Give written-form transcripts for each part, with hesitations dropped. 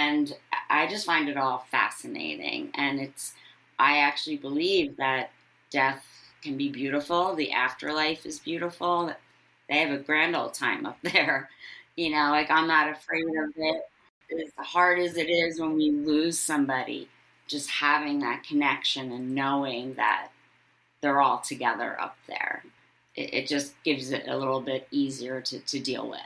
And I just find it all fascinating. And I actually believe that death can be beautiful. The afterlife is beautiful. They have a grand old time up there. Like I'm not afraid of it. As hard as it is when we lose somebody, just having that connection and knowing that they're all together up there, it just gives it a little bit easier to deal with.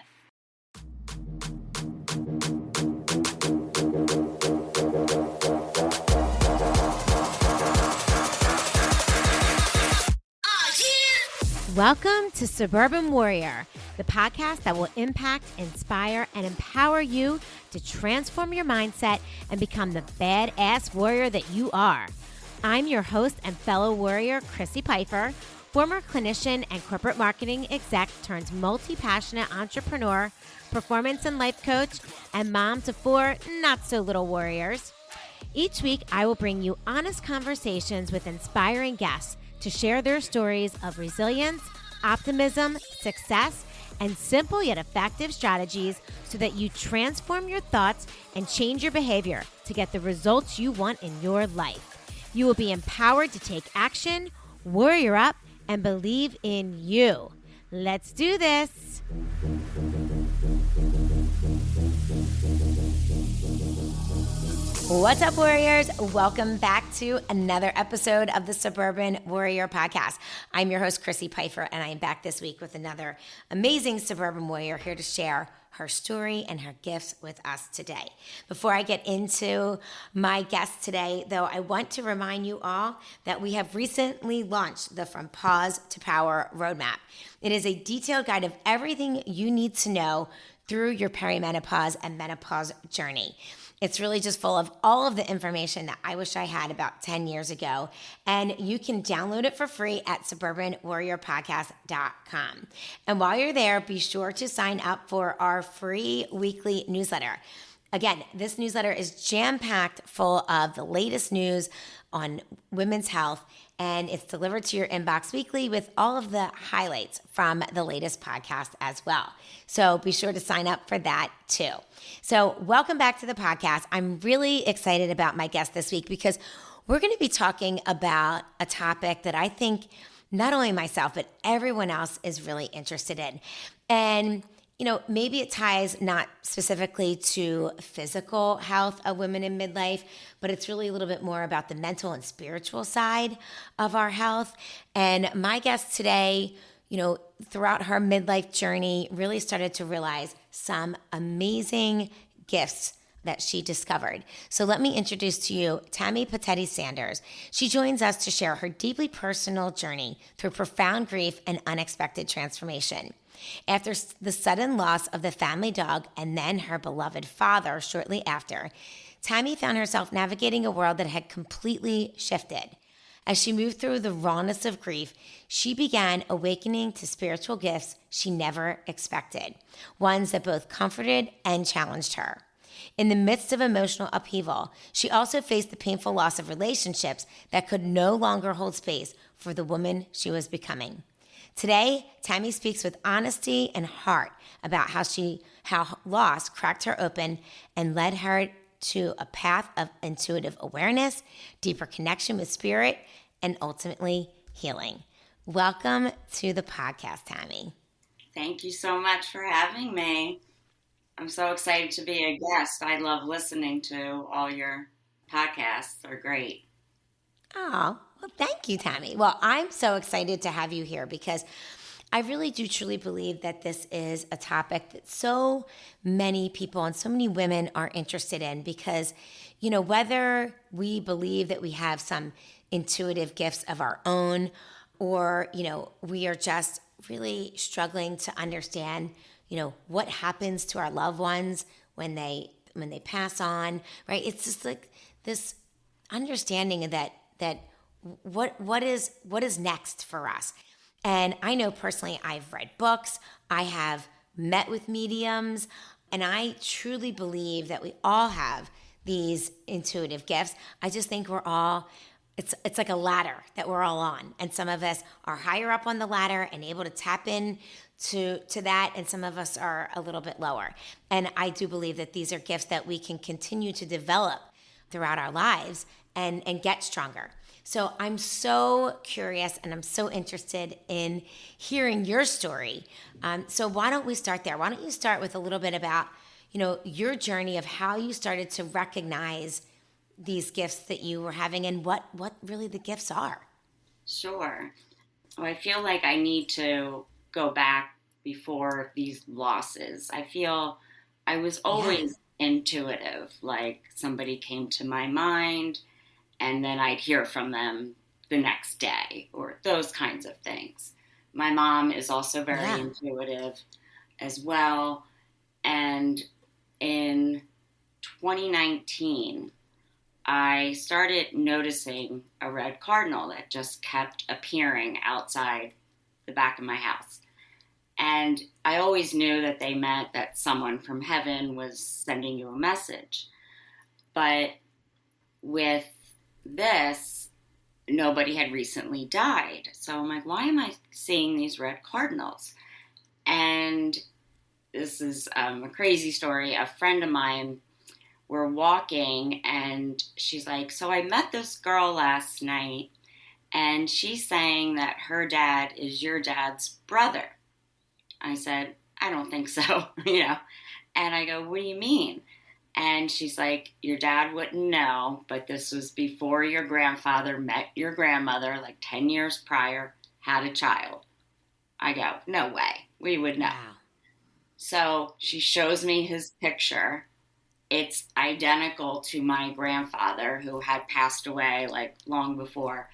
Welcome to Suburban Warrior, the podcast that will impact, inspire, and empower you to transform your mindset and become the badass warrior that you are. I'm your host and fellow warrior, Chrissy Pfeiffer, former clinician and corporate marketing exec turned multi-passionate entrepreneur, performance and life coach, and mom to 4 not-so-little warriors. Each week, I will bring you honest conversations with inspiring guests to share their stories of resilience, optimism, success, and simple yet effective strategies so that you transform your thoughts and change your behavior to get the results you want in your life. You will be empowered to take action, warrior up, and believe in you. Let's do this. What's up, warriors? Welcome back to another episode of the Suburban Warrior Podcast. I'm your host, Chrissy Pfeiffer, and I am back this week with another amazing Suburban Warrior here to share her story and her gifts with us today. Before I get into my guest today, though, I want to remind you all that we have recently launched the From Pause to Power Roadmap. It is a detailed guide of everything you need to know through your perimenopause and menopause journey. It's really just full of all of the information that I wish I had about 10 years ago. And you can download it for free at suburbanwarriorpodcast.com. And while you're there, be sure to sign up for our free weekly newsletter. Again, this newsletter is jam-packed full of the latest news on women's health, and it's delivered to your inbox weekly with all of the highlights from the latest podcast as well. So be sure to sign up for that too. So welcome back to the podcast. I'm really excited about my guest this week because we're going to be talking about a topic that I think not only myself, but everyone else is really interested in. And maybe it ties not specifically to physical health of women in midlife, but it's really a little bit more about the mental and spiritual side of our health. And my guest today, throughout her midlife journey, really started to realize some amazing gifts that she discovered. So let me introduce to you Tami Pitetti Sanders. She joins us to share her deeply personal journey through profound grief and unexpected transformation. After the sudden loss of the family dog and then her beloved father shortly after, Tami found herself navigating a world that had completely shifted. As she moved through the rawness of grief, she began awakening to spiritual gifts she never expected, ones that both comforted and challenged her. In the midst of emotional upheaval, she also faced the painful loss of relationships that could no longer hold space for the woman she was becoming. Today, Tami speaks with honesty and heart about how loss cracked her open and led her to a path of intuitive awareness, deeper connection with spirit, and ultimately healing. Welcome to the podcast, Tami. Thank you so much for having me. I'm so excited to be a guest. I love listening to all your podcasts. They're great. Oh, well, thank you, Tami. Well, I'm so excited to have you here because I really do truly believe that this is a topic that so many people and so many women are interested in because, whether we believe that we have some intuitive gifts of our own or, we are just really struggling to understand, what happens to our loved ones when they pass on, right? It's just like this understanding that what is next for us. And I know personally, I've read books, I have met with mediums, and I truly believe that we all have these intuitive gifts. I just think it's like a ladder that we're all on. And some of us are higher up on the ladder and able to tap in to that, and some of us are a little bit lower. And I do believe that these are gifts that we can continue to develop throughout our lives and get stronger. So I'm so curious and I'm so interested in hearing your story. So why don't we start there? Why don't you start with a little bit about, your journey of how you started to recognize these gifts that you were having and what really the gifts are. Sure. Well, I feel like I need to go back before these losses. I feel I was Yeah. always intuitive, like somebody came to my mind and then I'd hear from them the next day or those kinds of things. My mom is also very Yeah. intuitive as well. And in 2019, I started noticing a red cardinal that just kept appearing outside the back of my house. And I always knew that they meant that someone from heaven was sending you a message. But with this, nobody had recently died. So I'm like, why am I seeing these red cardinals? And this is a crazy story. A friend of mine, we're walking and she's like, so I met this girl last night and she's saying that her dad is your dad's brother. I said, I don't think so, And I go, what do you mean? And she's like, your dad wouldn't know, but this was before your grandfather met your grandmother, like 10 years prior, had a child. I go, no way, we would know. Wow. So she shows me his picture. It's identical to my grandfather who had passed away like long before.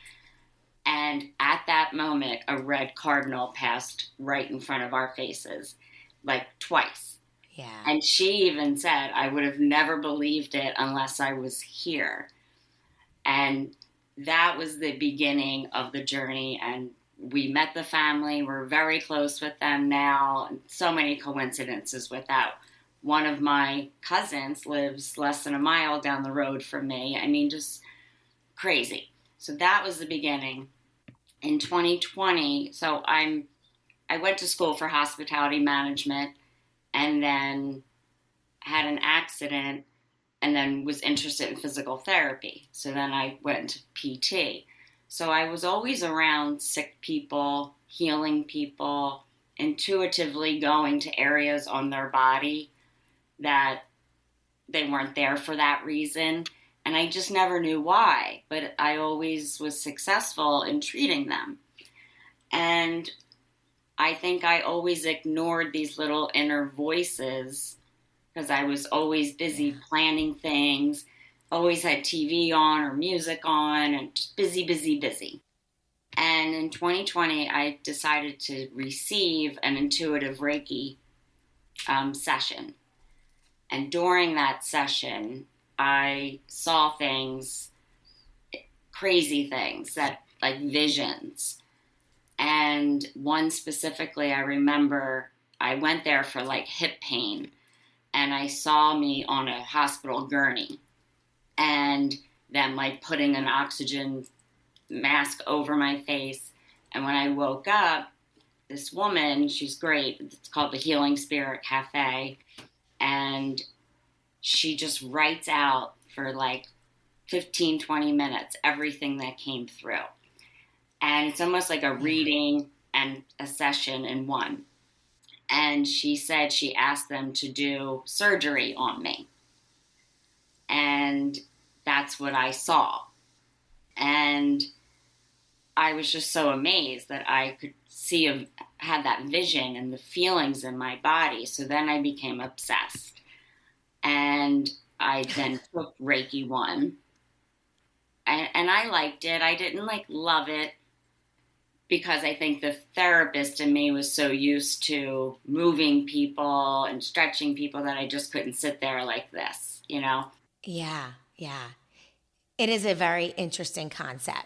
And at that moment, a red cardinal passed right in front of our faces, like twice. Yeah. And she even said, I would have never believed it unless I was here. And that was the beginning of the journey. And we met the family. We're very close with them now. And so many coincidences with that. One of my cousins lives less than a mile down the road from me. I mean, just crazy. So that was the beginning. In 2020, I went to school for hospitality management and then had an accident and then was interested in physical therapy. So then I went to PT. So I was always around sick people, healing people, intuitively going to areas on their body that they weren't there for that reason. And I just never knew why, but I always was successful in treating them. And I think I always ignored these little inner voices because I was always busy planning things, always had TV on or music on, and just busy, busy, busy. And in 2020, I decided to receive an intuitive Reiki session. And during that session, I saw things, crazy things, that like visions. And one specifically, I remember I went there for like hip pain and I saw me on a hospital gurney and them like putting an oxygen mask over my face. And when I woke up, this woman, she's great. It's called the Healing Spirit Cafe. And she just writes out for like 15, 20 minutes everything that came through. And it's almost like a reading and a session in one. And she said she asked them to do surgery on me. And that's what I saw. And I was just so amazed that I could had that vision and the feelings in my body. So then I became obsessed. And I then took Reiki 1. And I liked it. I didn't like love it because I think the therapist in me was so used to moving people and stretching people that I just couldn't sit there like this, Yeah. It is a very interesting concept.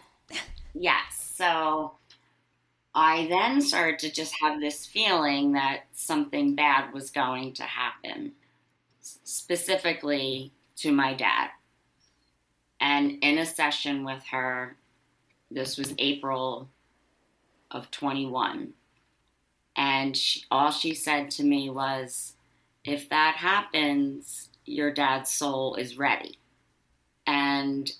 Yes. So I then started to just have this feeling that something bad was going to happen, specifically to my dad. And in a session with her, this was April of 21, And all she said to me was, if that happens, your dad's soul is ready. And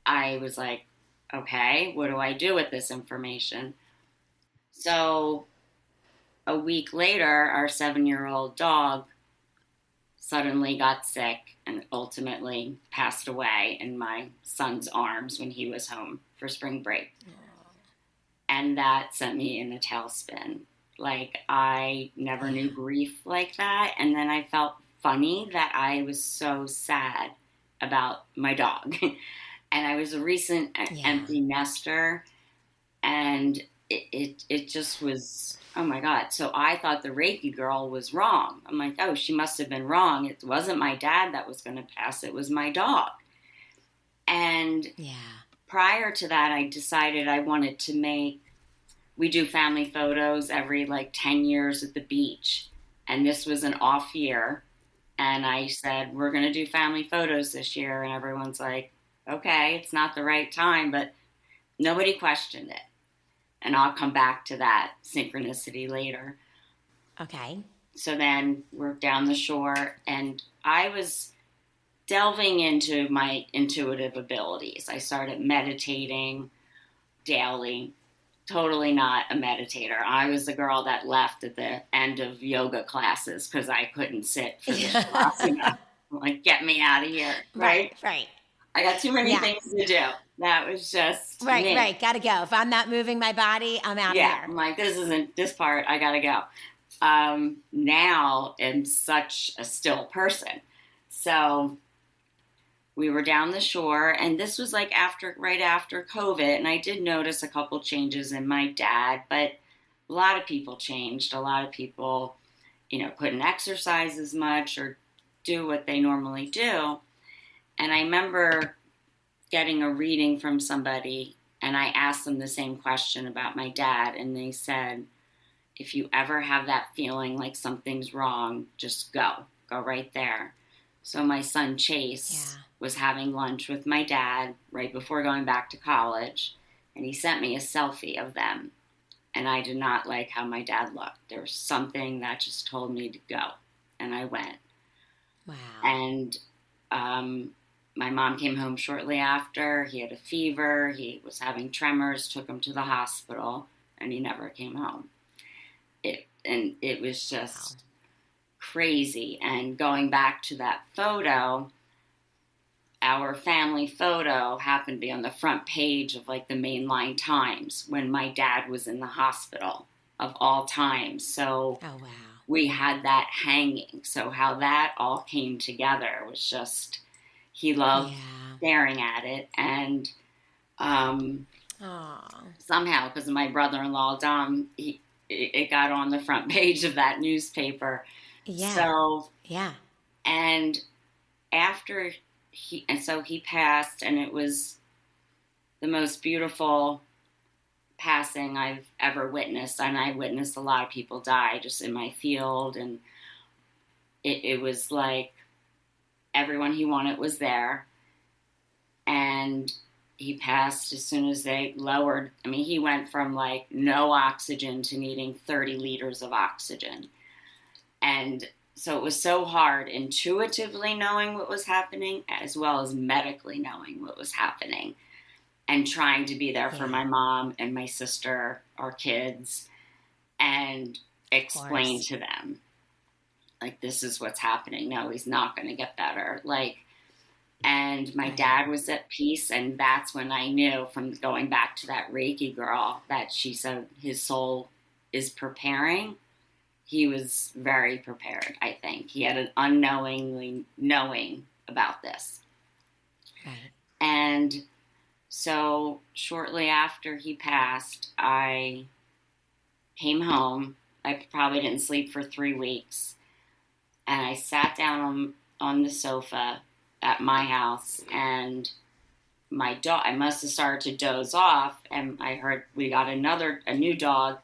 I was like, okay, what do I do with this information? So a week later, our 7-year-old dog suddenly got sick and ultimately passed away in my son's arms when he was home for spring break. And that sent me in a tailspin. Like, I never knew grief like that. And then I felt funny that I was so sad about my dog. And I was a recent empty nester. And it just was, oh my God. So I thought the Reiki girl was wrong. I'm like, oh, she must have been wrong. It wasn't my dad that was going to pass. It was my dog. And prior to that, I decided I wanted to we do family photos every like 10 years at the beach. And this was an off year. And I said, we're going to do family photos this year. And everyone's like, okay, it's not the right time, but nobody questioned it. And I'll come back to that synchronicity later. Okay. So then we're down the shore, and I was delving into my intuitive abilities. I started meditating daily. Totally not a meditator. I was the girl that left at the end of yoga classes because I couldn't sit for the shavasana. Like, get me out of here. Right. I got too many things to do. That was just me. Right. Gotta go. If I'm not moving my body, I'm out of here. I'm like, this part, I gotta go. Now I'm such a still person. So we were down the shore, and this was like right after COVID, and I did notice a couple changes in my dad, but a lot of people changed. A lot of people, couldn't exercise as much or do what they normally do. And I remember getting a reading from somebody, and I asked them the same question about my dad, and they said, if you ever have that feeling like something's wrong, just go right there. So my son Chase was having lunch with my dad right before going back to college, and he sent me a selfie of them. And I did not like how my dad looked. There was something that just told me to go, and I went. Wow. And my mom came home shortly after. He had a fever. He was having tremors, took him to the hospital, and he never came home. It was just crazy. And going back to that photo, our family photo happened to be on the front page of like the Mainline Times when my dad was in the hospital of all times. So we had that hanging. So how that all came together was just, he loved staring at it. And somehow, because of my brother-in-law, Dom, it got on the front page of that newspaper. So, and after he passed, and it was the most beautiful passing I've ever witnessed. And I witnessed a lot of people die just in my field. And it was like everyone he wanted was there. And he passed as soon as they lowered. I mean, he went from like no oxygen to needing 30 liters of oxygen. And so it was so hard intuitively knowing what was happening as well as medically knowing what was happening and trying to be there for my mom and my sister, our kids, and explain to them, like, this is what's happening. No, he's not going to get better. And my dad was at peace, and that's when I knew from going back to that Reiki girl that she said his soul is preparing. He was very prepared, I think. He had an unknowingly knowing about this. Right. And so shortly after he passed, I came home. I probably didn't sleep for 3 weeks. And I sat down on the sofa at my house, and my dog, I must have started to doze off, and I heard we got a new dog,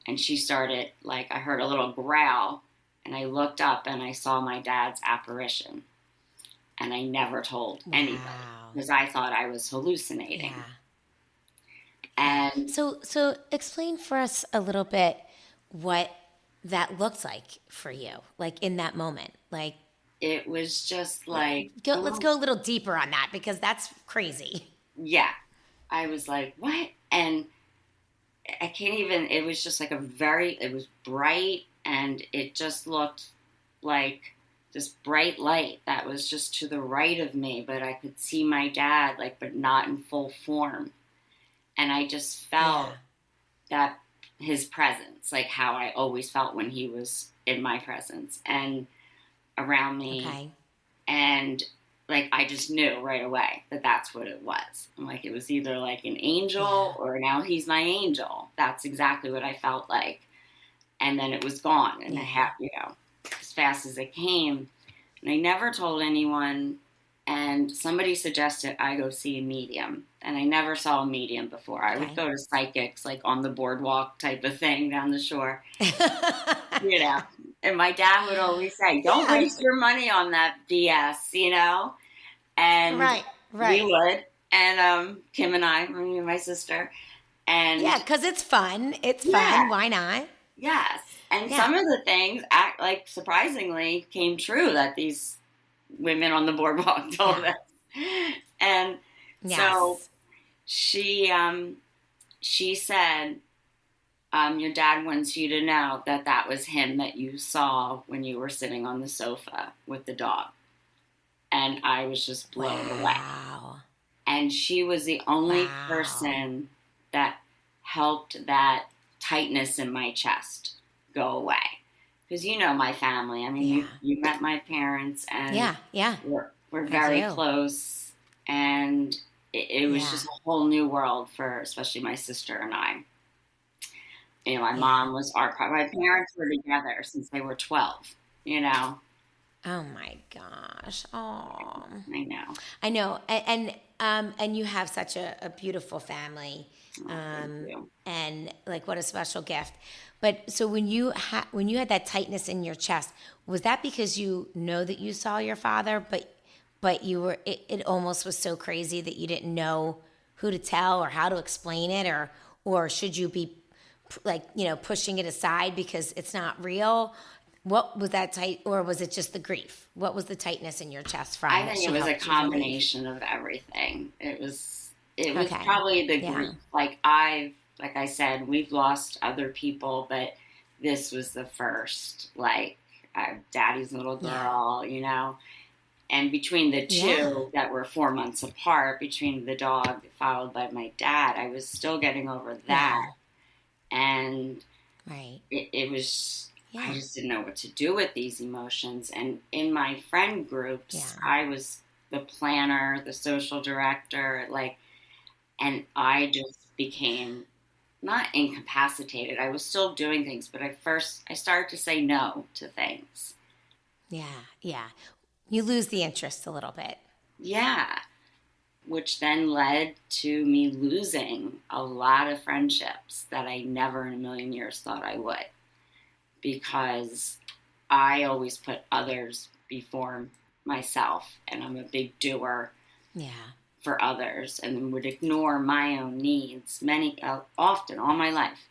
and she started, like, I heard a little growl, and I looked up and I saw my dad's apparition, and I never told anybody because I thought I was hallucinating. And so explain for us a little bit what that looked like for you, like in that moment. Like, It was just like, let's go a little deeper on that because that's crazy. yeah. I was like, what? And I can't even, it was just like it was bright, and it just looked like this bright light that was just to the right of me, but I could see my dad, like, but not in full form. And I just Yeah. felt that his presence, like how I always felt when he was in my presence and around me. Okay. And like, I just knew right away that that's what it was. I'm like, it was either like an angel Yeah. or now he's my angel. That's exactly what I felt like. And then it was gone, and Yeah. as fast as it came. And I never told anyone. And somebody suggested I go see a medium. And I never saw a medium before. I would Okay. go to psychics, like on the boardwalk type of thing down the shore, you know. And my dad would always say, don't Yeah. waste your money on that BS, And Right. we Right. would. And Kim and me and my sister. And Yeah, because it's fun. It's yeah, fun. Why not? yes. And Yeah. some of the things, act like surprisingly, came true that these women on the boardwalk told Yeah. us. And so Yes. she said, your dad wants you to know that that was him that you saw when you were sitting on the sofa with the dog. And I was just blown away. Wow. And she was the only Wow. person that helped that tightness in my chest go away. Because my family. I mean, Yeah. you met my parents, and Yeah. Yeah. we're I very do. close. And it was Yeah. just a whole new world for especially my sister and I. My Yeah. mom was my parents were together since they were 12, you know. Oh my gosh. Oh. I know. I know. And you have such a beautiful family. Oh, thank you. And like what a special gift. But so when you had that tightness in your chest, was that because you know that you saw your father, but you were it almost was so crazy that you didn't know who to tell or how to explain it, or should you be like pushing it aside because it's not real? What was that tight, or was it just the grief? What was the tightness in your chest from I that think it she was a helped you relieve? combination of everything. It was Okay. probably the Yeah. grief. Like I said, we've lost other people, but this was the first. Like, daddy's little Yeah. girl. And between the Yeah. two that were 4 months apart, between the dog followed by my dad, I was still getting over Yeah. that. And Right. it was, I Yeah. just didn't know what to do with these emotions. And in my friend Yeah. groups, I was the planner, the social director, and I just became not incapacitated. I was still doing things, but I started to say no to things. Yeah. Yeah. You lose the interest a little bit. Yeah. Which then led to me losing a lot of friendships that I never in a million years thought I would, because I always put others before myself, and I'm a big doer Yeah. for others, and then would ignore my own needs often all my life.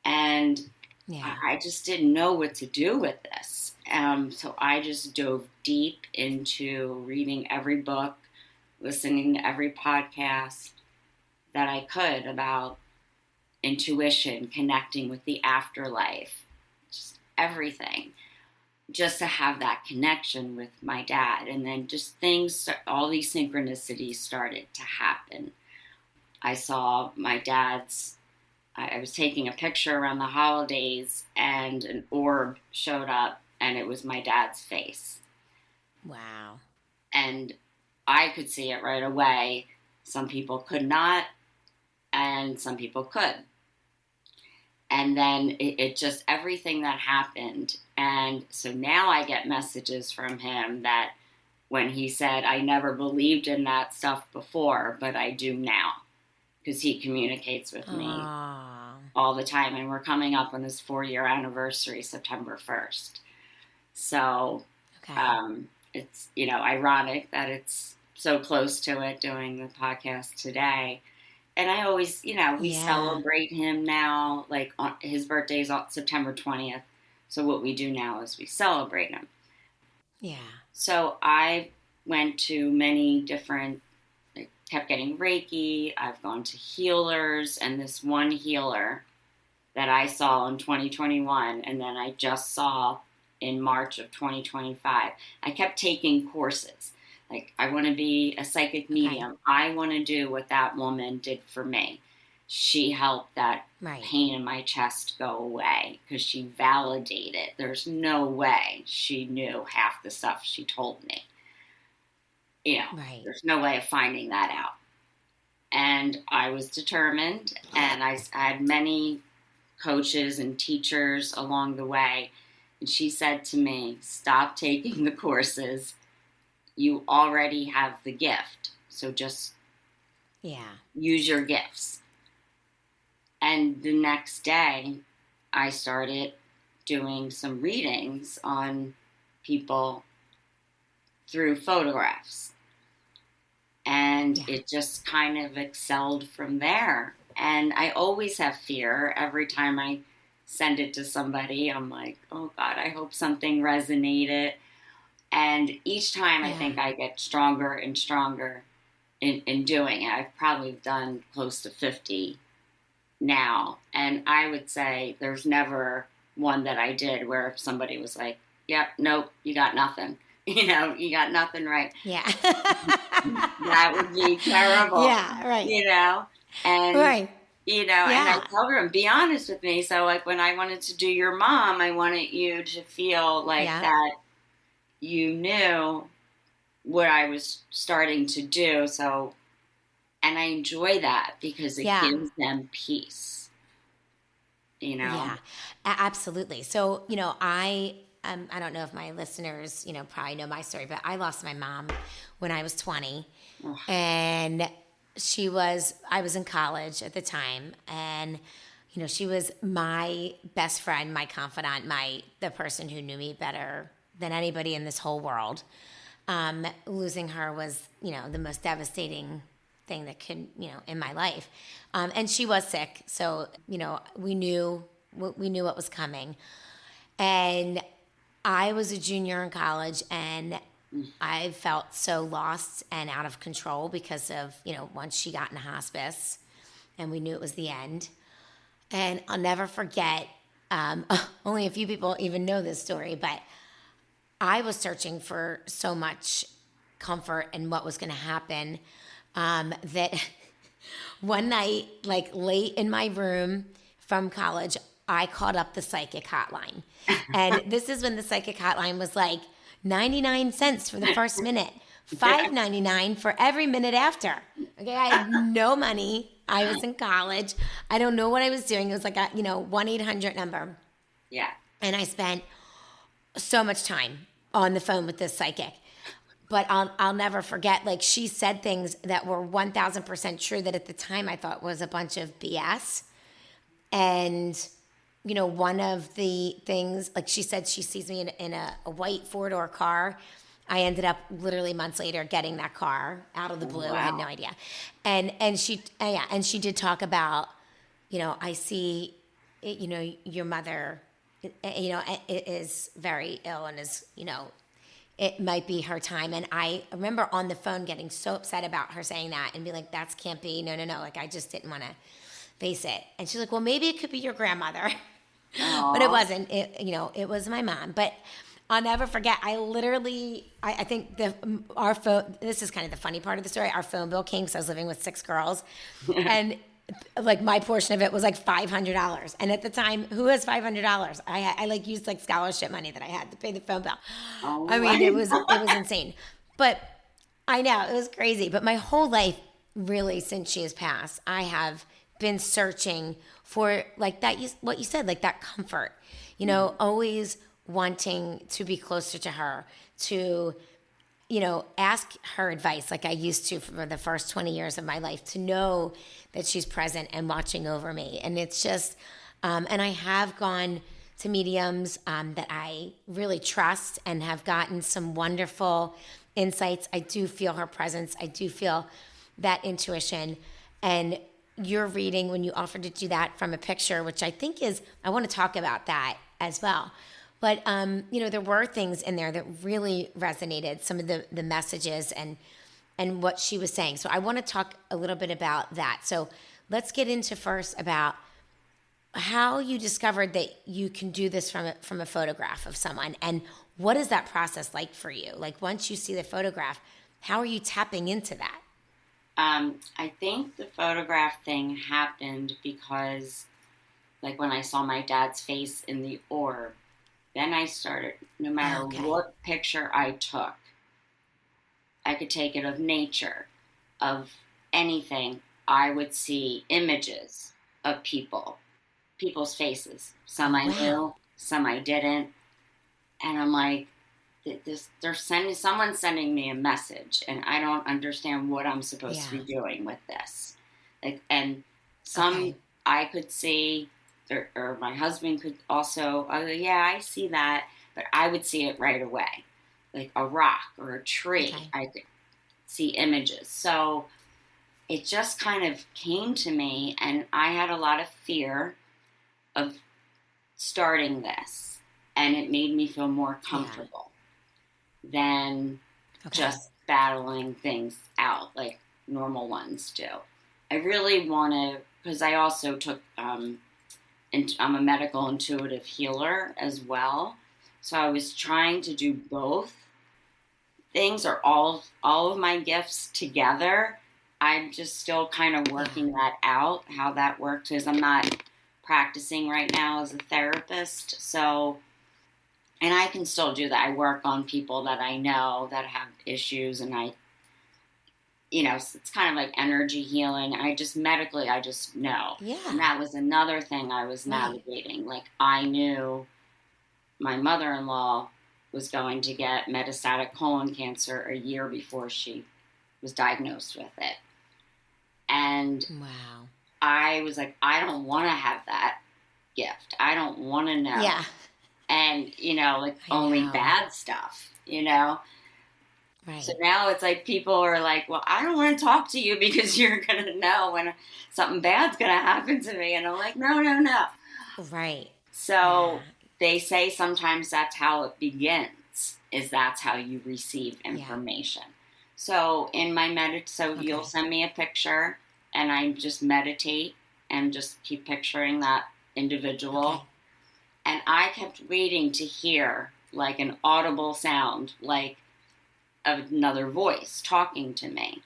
And Yeah. I just didn't know what to do with this. So I just dove deep into reading every book, listening to every podcast that I could about intuition, connecting with the afterlife, just everything, just to have that connection with my dad. And then just all these synchronicities started to happen. I saw my dad's, I was taking a picture around the holidays, and an orb showed up, and it was my dad's face. Wow. And I could see it right away. Some people could not, and some people could. And then it just, everything that happened. And so now I get messages from him that when he said, I never believed in that stuff before, but I do now, because he communicates with me Oh. all the time. And we're coming up on this 4-year anniversary, September 1st. So Okay. it's, ironic that it's so close to it, doing the podcast today. and I always, we Yeah. celebrate him now. Like his birthday is on September 20th. So what we do now is we celebrate him. Yeah. So I went to many different, I kept getting Reiki. I've gone to healers, and this one healer that I saw in 2021, and then I just saw in March of 2025. I kept taking courses. Like, I want to be a psychic Okay. medium. I want to do what that woman did for me. She helped that Right. pain in my chest go away because she validated. There's no way she knew half the stuff she told me. Right. There's no way of finding that out. And I was determined, and I had many coaches and teachers along the way. And she said to me, stop taking the courses. You already have the gift. So just Yeah. use your gifts. And the next day, I started doing some readings on people through photographs. And Yeah. it just kind of excelled from there. And I always have fear every time I send it to somebody. I'm like, oh God, I hope something resonated. And each time I Yeah. think I get stronger and stronger in doing it. I've probably done close to 50 now. And I would say there's never one that I did where somebody was like, yep, nope, you got nothing. You got nothing right. Yeah. That would be terrible, Yeah. Right. you know? And, Right. and I Yeah. told her, be honest with me. So, like, when I wanted to do your mom, I wanted you to feel like Yeah. that you knew what I was starting to do. So, and I enjoy that because it Yeah. gives them peace. Yeah. Absolutely. So, I don't know if my listeners, probably know my story, but I lost my mom when I was 20, Ugh, and I was in college at the time, and she was my best friend, my confidant, the person who knew me better than anybody in this whole world. Losing her was, the most devastating thing that could, in my life. And she was sick, so we knew what was coming. And I was a junior in college, and I felt so lost and out of control because of, once she got in hospice, and we knew it was the end. And I'll never forget. Only a few people even know this story, but I was searching for so much comfort and what was going to happen, that one night, like late in my room from college, I called up the psychic hotline. And this is when the psychic hotline was like 99 cents for the first minute, yeah, $5.99 for every minute after. Okay, I had no money. I was in college. I don't know what I was doing. It was like a 1-800 number. yeah, And I spent so much time on the phone with this psychic. But I'll never forget, like, she said things that were 1,000% true that at the time I thought was a bunch of BS. And, one of the things, like she said, she sees me in a white four-door car. I ended up literally months later getting that car out of the blue. I had no wow, idea. And she did talk about, I see, your mother, is very ill and is, it might be her time. And I remember on the phone getting so upset about her saying that and be like, that can't be, no. Like, I just didn't want to face it. And she's like, well, maybe it could be your grandmother. But it oh, wasn't. It was my mom. But I'll never forget. I literally, I think our phone. This is kind of the funny part of the story. Our phone bill came because I was living with 6 girls, and like my portion of it was like $500. And at the time, who has $500? I like used like scholarship money that I had to pay the phone bill. oh I mean, my it was insane. But I know it was crazy. But my whole life, really, since she has passed, I have been searching for like that. What you said, like that comfort. Always wanting to be closer to her, to ask her advice like I used to for the first 20 years of my life, to know that she's present and watching over me. And it's just, and I have gone to mediums that I really trust and have gotten some wonderful insights. I do feel her presence. I do feel that intuition. And, your reading when you offered to do that from a picture, which I think is, I want to talk about that as well. But, there were things in there that really resonated, some of the messages and what she was saying. So I want to talk a little bit about that. So let's get into first about how you discovered that you can do this from a photograph of someone, and what is that process like for you? Like once you see the photograph, how are you tapping into that? I think the photograph thing happened because, like, when I saw my dad's face in the orb, then I started, no matter what picture I took, I could take it of nature, of anything, I would see images of people's faces. Some I knew, some I didn't. And I'm like, someone's sending me a message, and I don't understand what I'm supposed to be doing with this. Like, and some I could see, or my husband could also, yeah, I see that, but I would see it right away. Like a rock or a tree, I could see images. So it just kind of came to me, and I had a lot of fear of starting this, and it made me feel more comfortable than just battling things out like normal ones do. I really want to, because I also took, and I'm a medical intuitive healer as well. So I was trying to do both things, or all of my gifts together. I'm just still kind of working that out, how that works, because I'm not practicing right now as a therapist. So, and I can still do that. I work on people that I know that have issues, and it's kind of like energy healing. I just know. Yeah. And that was another thing I was navigating. Like, I knew my mother-in-law was going to get metastatic colon cancer a year before she was diagnosed with it. And I was like, I don't want to have that gift. I don't want to know. Yeah. And, only bad stuff, Right. So now it's like people are like, well, I don't want to talk to you because you're going to know when something bad's going to happen to me. And I'm like, no. Right. So they say sometimes that's how it begins, that's how you receive information. So in my you'll send me a picture, and I just meditate and just keep picturing that individual. Okay. And I kept waiting to hear like an audible sound, like of another voice talking to me.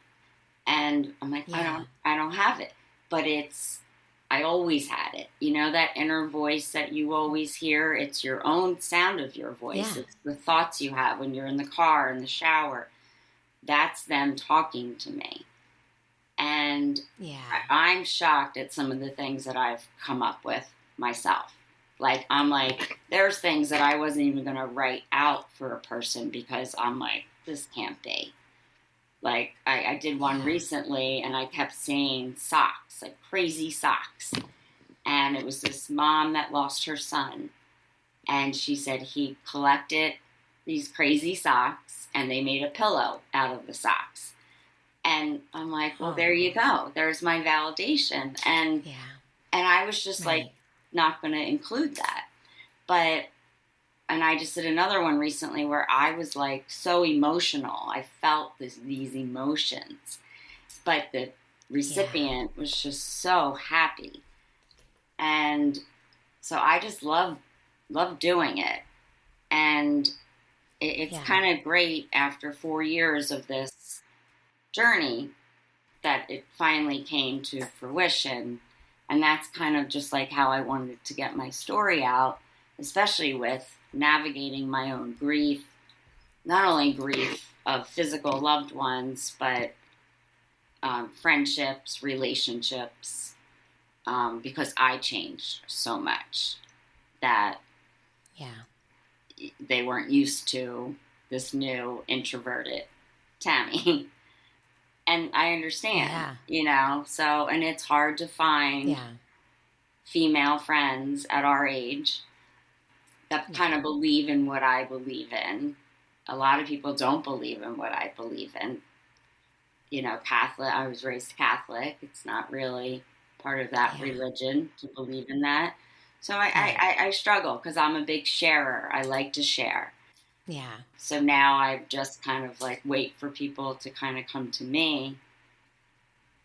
And I'm like, I don't have it, but I always had it. That inner voice that you always hear, it's your own sound of your voice. It's the thoughts you have when you're in the car, in the shower. That's them talking to me. And I'm shocked at some of the things that I've come up with myself. Like, I'm like, there's things that I wasn't even going to write out for a person because I'm like, this can't be. Like, I did one recently, and I kept saying socks, like crazy socks. And it was this mom that lost her son. And she said he collected these crazy socks, and they made a pillow out of the socks. And I'm like, well, there you go. There's my validation. And I was just like, not going to include that. And I just did another one recently where I was like so emotional. I felt these emotions, but the recipient was just so happy. And so I just love doing it. And it's kind of great after 4 years of this journey that it finally came to fruition. And that's kind of just like how I wanted to get my story out, especially with navigating my own grief, not only grief of physical loved ones, but friendships, relationships, because I changed so much that they weren't used to this new introverted Tami. And I understand, so, and it's hard to find female friends at our age that kind of believe in what I believe in. A lot of people don't believe in what I believe in. Catholic, I was raised Catholic. It's not really part of that Yeah. religion to believe in that. So Right. I struggle because I'm a big sharer. I like to share. Yeah. So now I just kind of like wait for people to kind of come to me.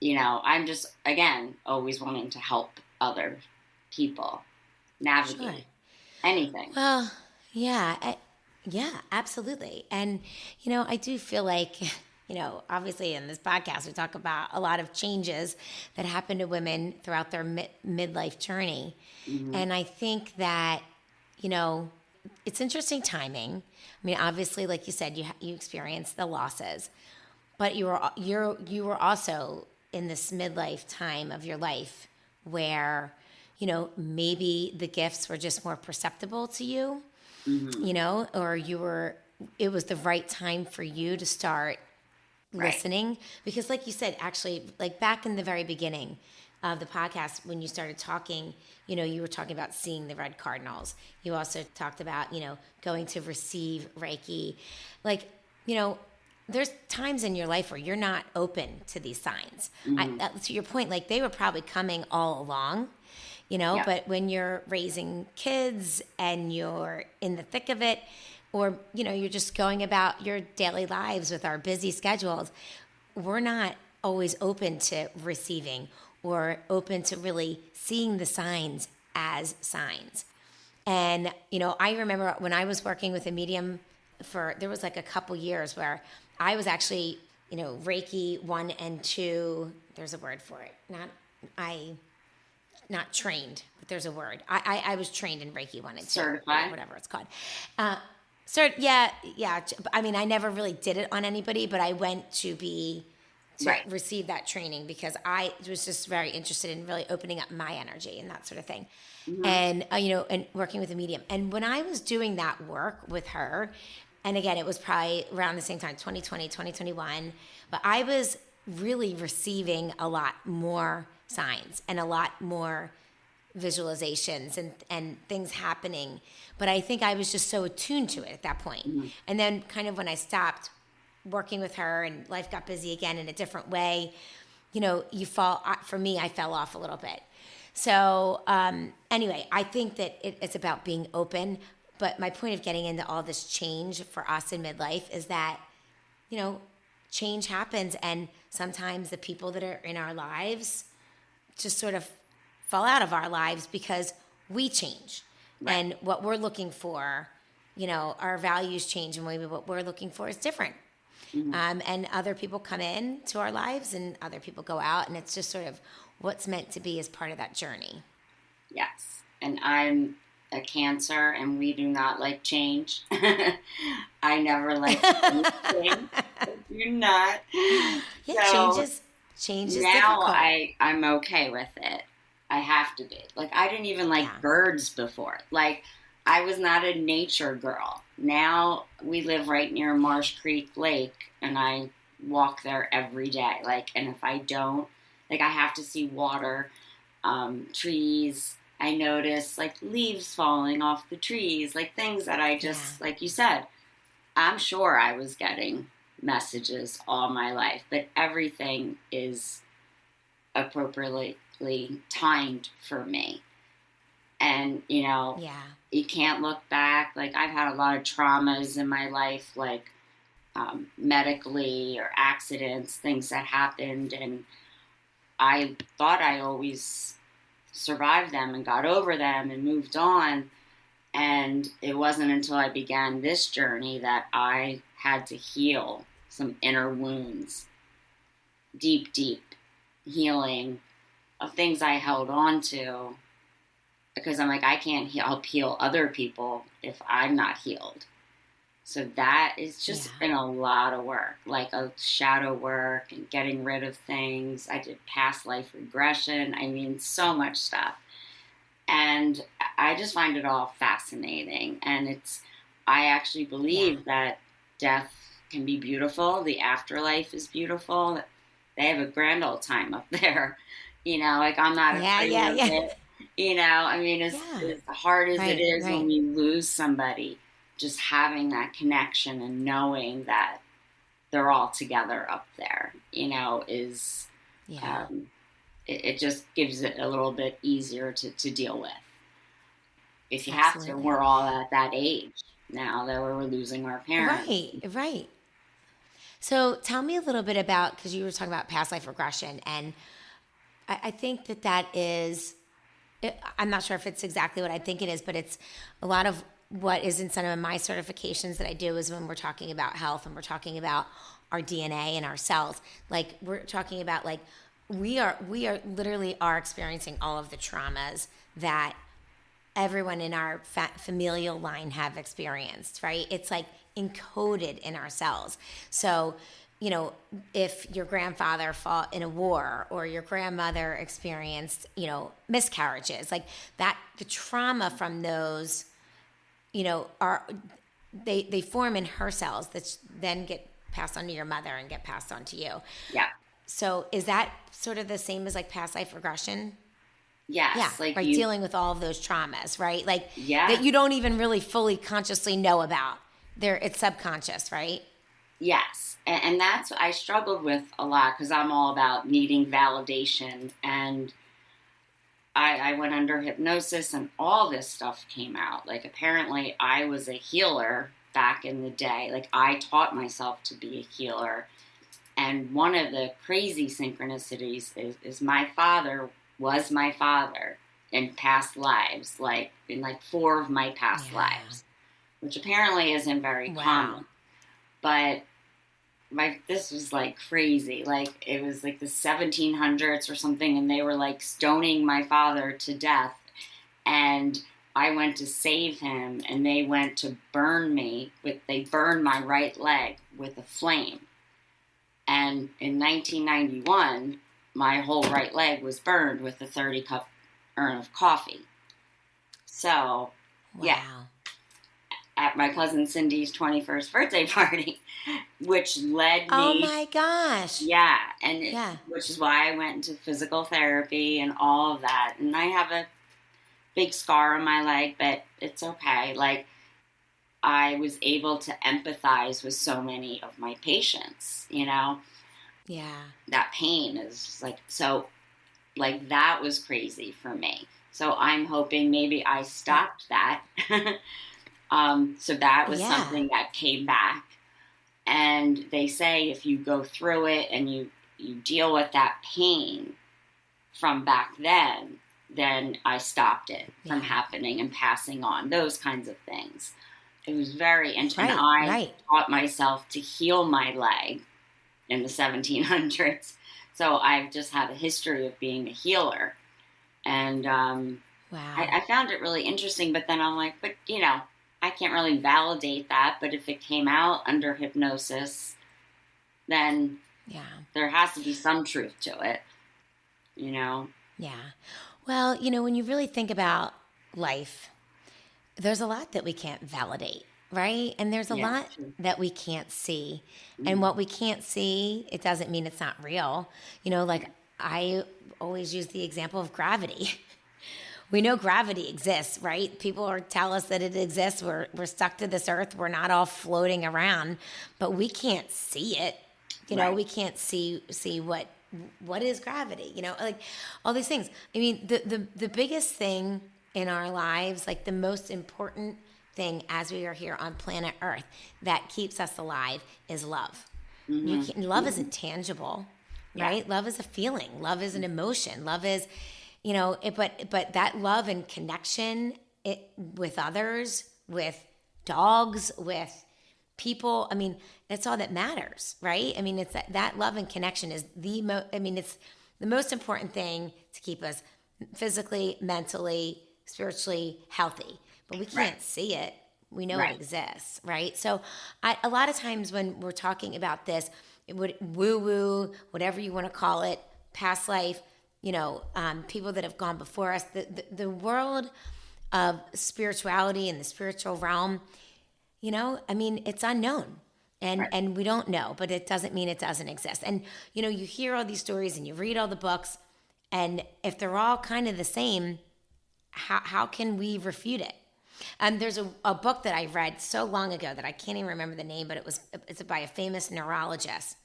I'm just, again, always wanting to help other people Sure. navigate anything. Well, yeah, yeah, absolutely. And, I do feel like, obviously in this podcast, we talk about a lot of changes that happen to women throughout their midlife journey. Hmm. And I think that, you know, it's interesting timing. I mean, obviously, like you said, you experienced the losses, but you were also in this midlife time of your life where, maybe the gifts were just more perceptible to you, Hmm. or it was the right time for you to start Right. listening. Because, like you said, actually, like back in the very beginning of the podcast, when you started talking, you were talking about seeing the red cardinals. You also talked about, going to receive Reiki. Like, you know, there's times in your life where you're not open to these signs. Hmm. To your point, like they were probably coming all along, Yeah. but when you're raising kids and you're in the thick of it, or you're just going about your daily lives with our busy schedules, we're not always open to receiving or open to really seeing the signs as signs. And I remember when I was working with a medium there was like a couple years where I was actually, Reiki 1 and 2, there's a word for it, I not trained, but there's a word. I was trained in Reiki 1 and 2, or Certified. whatever it's called. So yeah, yeah. I mean, I never really did it on anybody, but I went to Right. receive that training because I was just very interested in really opening up my energy and that sort of thing. Hmm. And and working with a medium. And when I was doing that work with her, and again, it was probably around the same time, 2020, 2021, but I was really receiving a lot more signs and a lot more visualizations and things happening. But I think I was just so attuned to it at that point. Hmm. And then kind of when I stopped working with her and life got busy again in a different way, you fall, for me, I fell off a little bit. So anyway, I think that it's about being open. But my point of getting into all this change for us in midlife is that, you know, change happens. And sometimes the people that are in our lives just sort of fall out of our lives because we change. Right. And what we're looking for, our values change, and maybe what we're looking for is different. Hmm. And other people come in to our lives and other people go out, and it's just sort of what's meant to be as part of that journey. Yes. And I'm a Cancer, and we do not like change. I never like anything. You're not. Yeah, So change is now difficult. I'm okay with it. I have to be. Like, I didn't even Yeah. like birds before. Like, I was not a nature girl. Now we live right near Marsh Creek Lake, and I walk there every day. Like, and if I don't, like, I have to see water, trees. I notice like leaves falling off the trees, like things that I Yeah. just, like you said, I'm sure I was getting messages all my life, but everything is appropriately timed for me. And, Yeah. you can't look back. Like, I've had a lot of traumas in my life, like medically or accidents, things that happened. And I thought I always survived them and got over them and moved on. And it wasn't until I began this journey that I had to heal some inner wounds, deep, deep healing of things I held on to, because I'm like, I can't help heal other people if I'm not healed. So that is Yeah. just been a lot of work, like a shadow work and getting rid of things. I did past life regression. I mean, so much stuff. And I just find it all fascinating. And I actually Yeah. believe that death can be beautiful. The afterlife is beautiful. They have a grand old time up there. Like, I'm not Yeah. afraid Yeah. of Yeah. it. I mean, Yeah. as hard as it Right. is when Right. we lose somebody, just having that connection and knowing that they're all together up there, is Yeah. um, it just gives it a little bit easier to deal with. If you have to, Absolutely. we're all at that age now that we're losing our parents. Right, right. So tell me a little bit about, because you were talking about past life regression, and I think that is, I'm not sure if it's exactly what I think it is, but it's a lot of what is in some of my certifications that I do is when we're talking about health and we're talking about our DNA and our cells. Like we're talking about like we are literally are experiencing all of the traumas that everyone in our familial line have experienced, right? It's like encoded in our cells. So, if your grandfather fought in a war or your grandmother experienced, miscarriages, like that, the trauma from those, are they form in her cells that then get passed on to your mother and get passed on to you. Yeah. So is that sort of the same as like past life regression? Yeah, Yes. Like right. you, Dealing with all of those traumas, right? Like that yeah. you don't even really fully consciously know about. It's subconscious, right? Yes. And that's what I struggled with a lot because I'm all about needing validation. And I went under hypnosis and all this stuff came out. Like apparently I was a healer back in the day. Like I taught myself to be a healer. And one of the crazy synchronicities is my father was my father in past lives, like in like 4 of my past Yeah. lives, which apparently isn't very Wow. common. But this was like crazy. Like it was like the 1700s or something, and they were like stoning my father to death. And I went to save him, and they went to burn me they burned my right leg with a flame. And in 1991, my whole right leg was burned with a 30-cup urn of coffee. So, yeah, Wow. at my cousin Cindy's 21st birthday party, which led Oh me, my gosh. yeah, Yeah. which is why I went into physical therapy and all of that. And I have a big scar on my leg, but it's okay. Like, I was able to empathize with so many of my patients, Yeah. that pain is just like, so like that was crazy for me. So I'm hoping maybe I stopped that. So that was Yeah. something that came back. And they say if you go through it and you deal with that pain from back then I stopped it from happening and passing on, those kinds of things. It was very interesting. Right. I taught myself to heal my leg in the 1700s. So I've just had a history of being a healer. And Wow. I found it really interesting, but then I'm like, but I can't really validate that. But if it came out under hypnosis, then there has to be some truth to it, Yeah. Well, when you really think about life, there's a lot that we can't validate, right? And there's a Yeah, lot true. that we can't see. And what we can't see, it doesn't mean it's not real. Like I always use the example of gravity. We know gravity exists, right? People tell us that it exists. We're stuck to this earth. We're not all floating around, but we can't see it. Right. We can't see what is gravity, like all these things. I mean, the biggest thing in our lives, like the most important thing as we are here on planet Earth that keeps us alive is love. Love isn't tangible, right? Yeah. Love is a feeling. Love is an emotion. Love is, but that love and connection with others, with dogs, with people, I mean, that's all that matters, right? I mean, it's that love and connection is it's the most important thing to keep us physically, mentally, spiritually healthy. But we can't see it. We know it exists, right? So a lot of times when we're talking about this, woo-woo, whatever you want to call it, past life, people that have gone before us, the world of spirituality and the spiritual realm, it's unknown and we don't know, but it doesn't mean it doesn't exist. And, you hear all these stories and you read all the books, and if they're all kind of the same, how can we refute it? There's a book that I read so long ago that I can't even remember the name, but it's by a famous neurologist.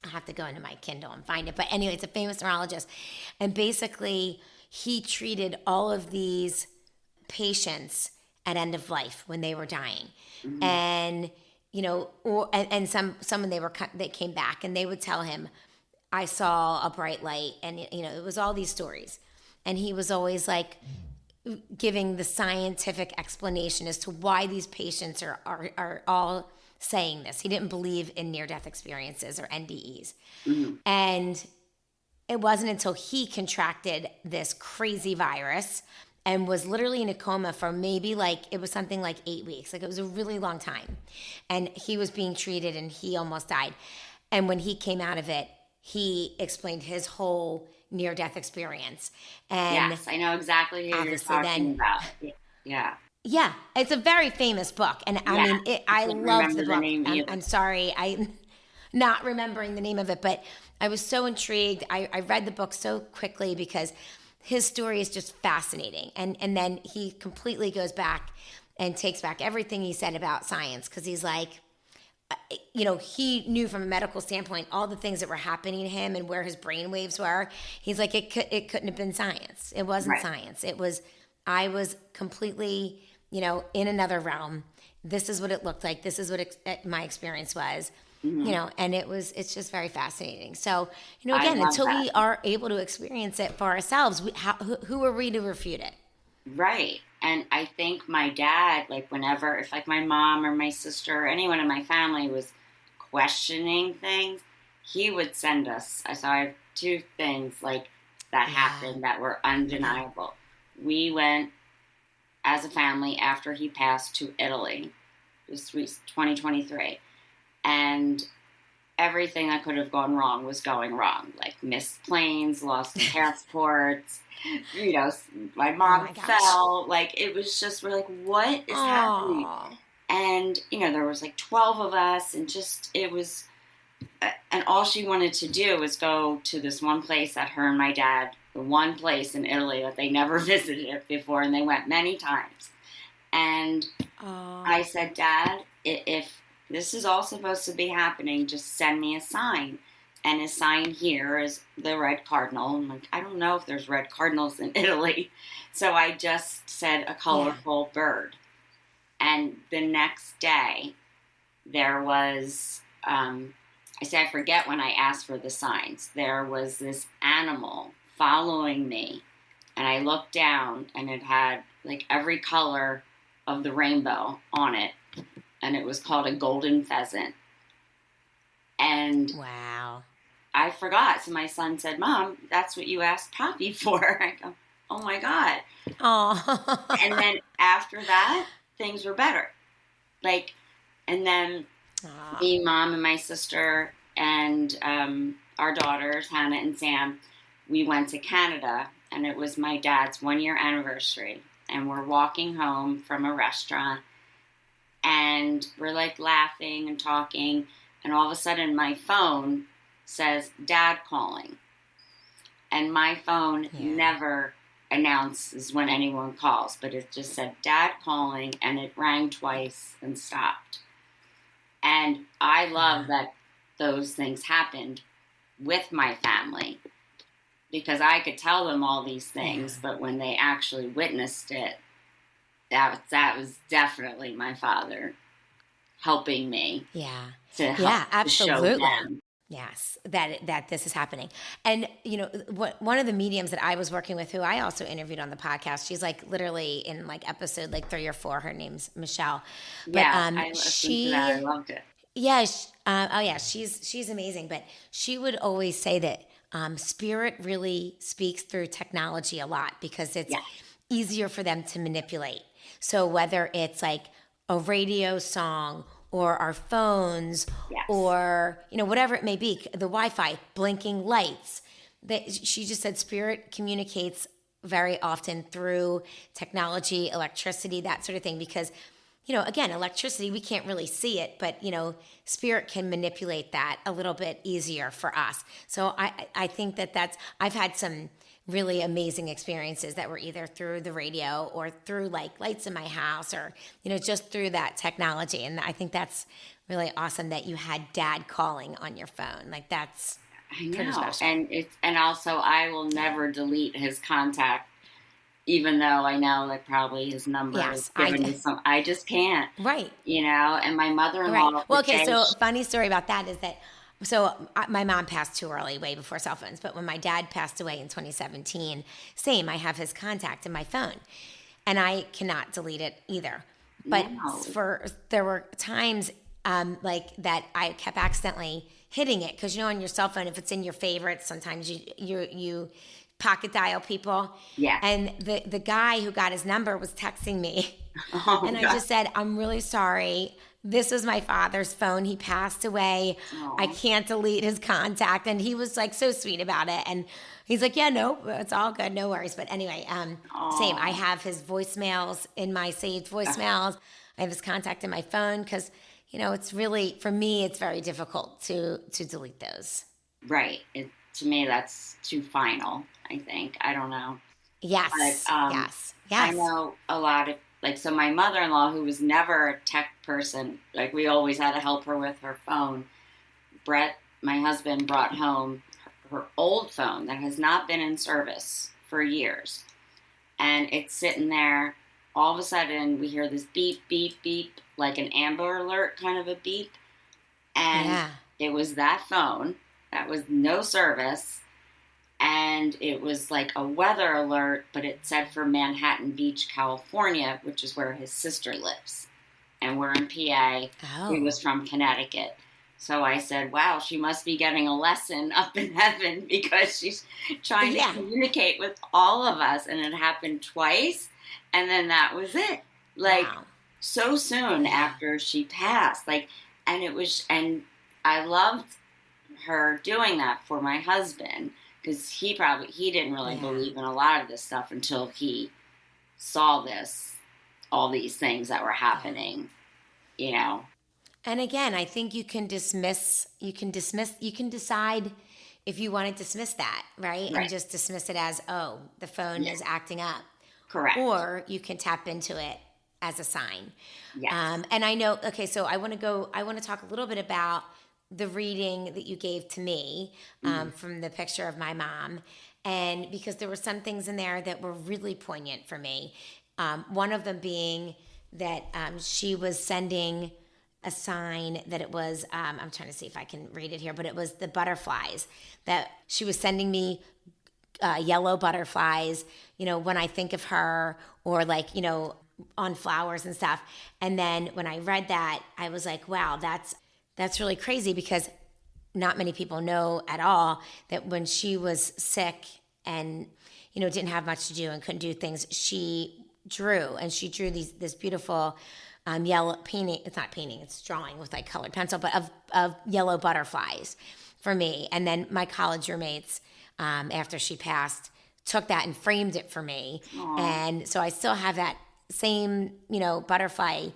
I have to go into my Kindle and find it. But anyway, it's a famous neurologist. And basically, he treated all of these patients at end of life when they were dying. Mm-hmm. And, and some when they came back and they would tell him, I saw a bright light. And, it was all these stories. And he was always like giving the scientific explanation as to why these patients are all saying this. He didn't believe in near-death experiences or NDEs. Mm-hmm. And it wasn't until he contracted this crazy virus and was literally in a coma for maybe it was something like 8 weeks. It was a really long time. And he was being treated and he almost died. And when he came out of it, he explained his whole near-death experience. And yes, I know exactly who you're talking about. Yeah. Yeah, it's a very famous book, and I love the book. I'm sorry, I'm not remembering the name of it, but I was so intrigued. I read the book so quickly because his story is just fascinating, and then he completely goes back and takes back everything he said about science because he's like, he knew from a medical standpoint all the things that were happening to him and where his brain waves were. He's like, it couldn't have been science. It wasn't science. It was. I was completely, in another realm. This is what it looked like. This is what my experience was, and it's just very fascinating. So, again, until we are able to experience it for ourselves, who are we to refute it? Right. And I think my dad, whenever, if my mom or my sister or anyone in my family was questioning things, he would send us. So I have two things that happened that were undeniable. We went as a family after he passed to Italy. It was 2023. And everything that could have gone wrong was going wrong. Missed planes, lost passports, my mom fell. It was just, we're like, what is happening? And, there was 12 of us and it was, and all she wanted to do was go to this one place that her and my dad, the one place in Italy that they never visited before, and they went many times. And I said, Dad, if this is all supposed to be happening, just send me a sign. And his sign here is the red cardinal. I'm like, I don't know if there's red cardinals in Italy. So I just said a colorful bird. And the next day, there was, I forget when I asked for the signs, there was this animal following me, and I looked down and it had every color of the rainbow on it, and it was called a golden pheasant. And wow, I forgot. So my son said, Mom, that's what you asked Poppy for. I go, oh my God. Oh. And then after that, things were better. And then me, Mom, and my sister and our daughters, Hannah and Sam, we went to Canada, and it was my dad's 1-year anniversary. And we're walking home from a restaurant, and we're laughing and talking. And all of a sudden, my phone says, Dad calling. And my phone never announces when anyone calls, but it just said, Dad calling, and it rang twice and stopped. And I love that those things happened with my family, because I could tell them all these things, but when they actually witnessed it, that was definitely my father helping me. Yeah. To help, absolutely. To show them. Yes, that this is happening. And, one of the mediums that I was working with, who I also interviewed on the podcast, she's literally in episode 3 or 4. Her name's Michelle. But, I listened to that. I loved it. Yeah. She's amazing. But she would always say that spirit really speaks through technology a lot because it's easier for them to manipulate. So whether it's a radio song or our phones or, whatever it may be, the Wi-Fi, blinking lights, she just said spirit communicates very often through technology, electricity, that sort of thing, because again, electricity, we can't really see it, but, spirit can manipulate that a little bit easier for us. So I think I've had some really amazing experiences that were either through the radio or through like lights in my house or, just through that technology. And I think that's really awesome that you had dad calling on your phone. Like that's I pretty know. special. And also I will never delete his contact, even though I know that probably his number is given to some. I just can't. Right. And my mother-in-law. Right. Well, okay. So funny story about that is that, my mom passed too early, way before cell phones. But when my dad passed away in 2017, same, I have his contact in my phone and I cannot delete it either. But there were times like that I kept accidentally hitting it. Cause on your cell phone, if it's in your favorites, sometimes you pocket dial people. Yeah. And the guy who got his number was texting me. And I just said, I'm really sorry. This was my father's phone. He passed away. Aww. I can't delete his contact. And he was like so sweet about it. And he's like, yeah, no, it's all good. No worries. But anyway, same. I have his voicemails in my saved voicemails. I have his contact in my phone because, it's really, for me, it's very difficult to delete those. Right. To me, that's too final, I think. I don't know. Yes. But, yes. I know a lot of, so my mother-in-law, who was never a tech person, we always had to help her with her phone. Brett, my husband, brought home her old phone that has not been in service for years. And it's sitting there. All of a sudden, we hear this beep, beep, beep, like an Amber Alert kind of a beep. And It was that phone that was no service. And it was like a weather alert, but it said for Manhattan Beach, California, which is where his sister lives. And we're in PA. Oh. He was from Connecticut. So I said, wow, she must be getting a lesson up in heaven because she's trying to communicate with all of us. And it happened twice. And then that was it. So soon after she passed. And I loved her doing that for my husband. Because he didn't really believe in a lot of this stuff until he saw all these things that were happening, And again, I think you can decide if you want to dismiss that, right? And just dismiss it as, oh, the phone is acting up. Correct. Or you can tap into it as a sign. Yes. And I know, okay, so I want to talk a little bit about the reading that you gave to me from the picture of my mom. And because there were some things in there that were really poignant for me. One of them being that she was sending a sign that it was, I'm trying to see if I can read it here, but it was the butterflies, that she was sending me yellow butterflies, when I think of her, or on flowers and stuff. And then when I read that, I was like, wow, that's really crazy, because not many people know at all that when she was sick and, didn't have much to do and couldn't do things, she drew this beautiful yellow painting. It's not painting, it's drawing with colored pencil, but of yellow butterflies for me. And then my college roommates, after she passed, took that and framed it for me. Aww. And so I still have that same, butterfly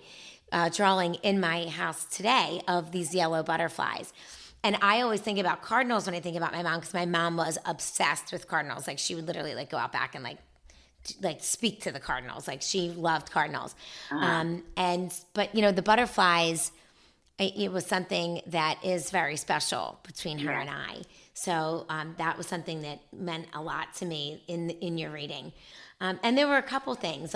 drawing in my house today of these yellow butterflies. And I always think about cardinals when I think about my mom, because my mom was obsessed with cardinals. She would literally go out back and speak to the cardinals. She loved cardinals. But the butterflies, it was something that is very special between her and I. So that was something that meant a lot to me in your reading. And there were a couple things,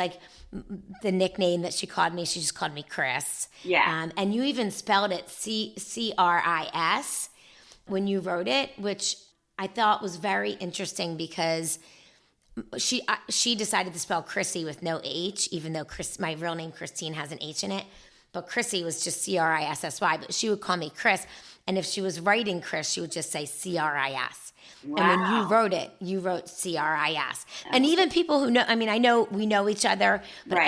the nickname that she called me. She just called me Chris. Yeah. And you even spelled it Chris when you wrote it, which I thought was very interesting, because she decided to spell Chrissy with no H, even though my real name Christine has an H in it. But Chrissy was just Crissy, but she would call me Chris. And if she was writing Chris, she would just say Cris. Wow. And when you wrote it, you wrote Cris. Oh. And even people who know, I know we know each other, but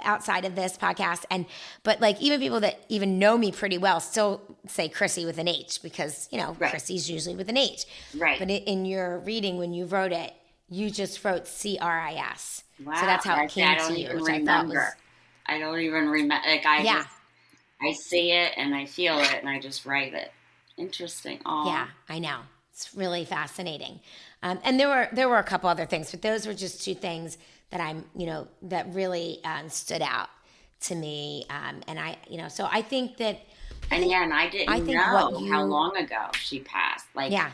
outside of this podcast, but even people that even know me pretty well still say Chrissy with an H, because Chrissy's usually with an H. Right. But in your reading, when you wrote it, you just wrote Cris. Wow. So that's how it came to you, which remember. I thought was. I don't even remember. I see it and I feel it and I just write it. Interesting. Aww. Yeah, I know. It's really fascinating. And there were a couple other things, but those were just two things that that really stood out to me. And so I think that, And again, I didn't know how long ago she passed. Like, yeah,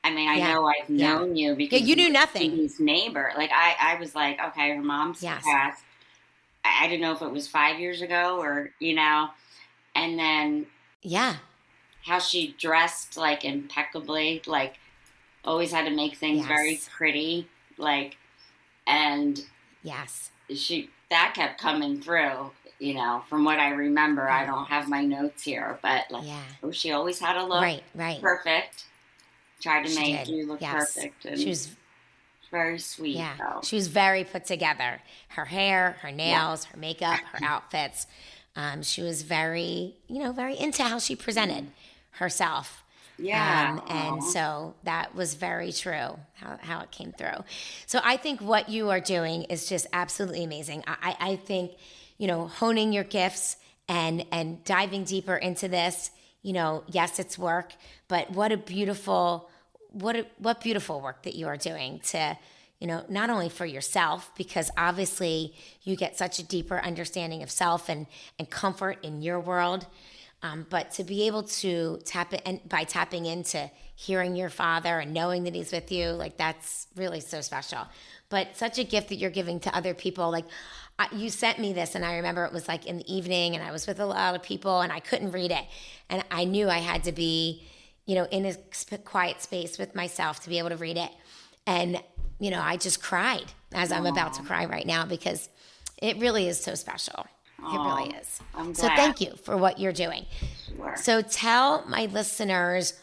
I mean, I know I've known you because you knew nothing. She's neighbor. Like, I was like, okay, her mom's passed. I didn't know if it was 5 years ago or, and then how she dressed like impeccably, like always had to make things very pretty, like, and that kept coming through, from what I remember. I don't have my notes here, but like, she always had a look perfect. Tried to make you look perfect, and she was very sweet. Yeah, though. She was very put together. Her hair, her nails, her makeup, her outfits. She was very, very into how she presented herself. Yeah. And so that was very true, how it came through. So I think what you are doing is just absolutely amazing. I think, honing your gifts and diving deeper into this, yes, it's work, but what beautiful work that you are doing to, not only for yourself, because obviously you get such a deeper understanding of self and comfort in your world, but to be able to by tapping into hearing your father and knowing that he's with you, like that's really so special. But such a gift that you're giving to other people. Like you sent me this, and I remember it was like in the evening, and I was with a lot of people, and I couldn't read it, and I knew I had to be, in a quiet space with myself to be able to read it. And, I just cried, as I'm about to cry right now, because it really is so special. It really is. I'm glad. So thank you for what you're doing. Sure. So tell my listeners